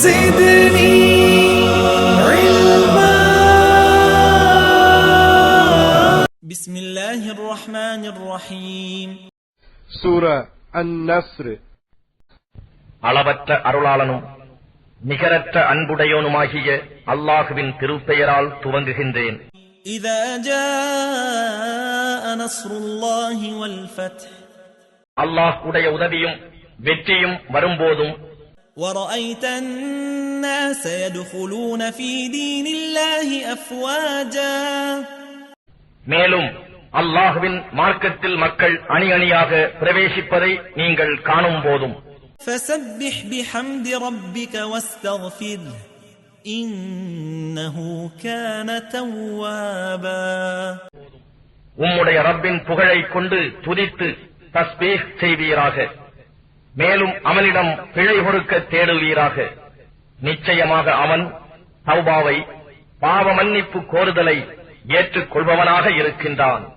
زدني علما. بسم الله الرحمن الرحيم. சூரா an-Nasr. அளவற்ற அருளாளனும் நிகரற்ற அன்புடையோனுமாகிய அல்லாஹுவின் திருப்பெயரால் துவங்குகின்றேன். إذا جاء نصر الله والفتح. அல்லாஹ் உடைய உதவியும் வெற்றியும் வரும்போதும் ورأيت الناس يدخلون في دين الله أفواجا. மேலும் அல்லாஹுவின் மார்க்கத்தில் மக்கள் அணி அணியாக பிரவேசிப்பதை நீங்கள் காணும் போதும் فسبح بحمد ربك واستغفره إنه كان توابا. உம்முடைய ரப்பின் புகழை கொண்டு துதித்து தஸ்பீஹ் செய்வீராக. மேலும் அவனிடம் பிழை பொறுக்க தேடுவீராக. நிச்சயமாக அவன் தௌபாவை பாவ மன்னிப்பு கோருதலை ஏற்றுக்கொள்பவனாக இருக்கின்றான்.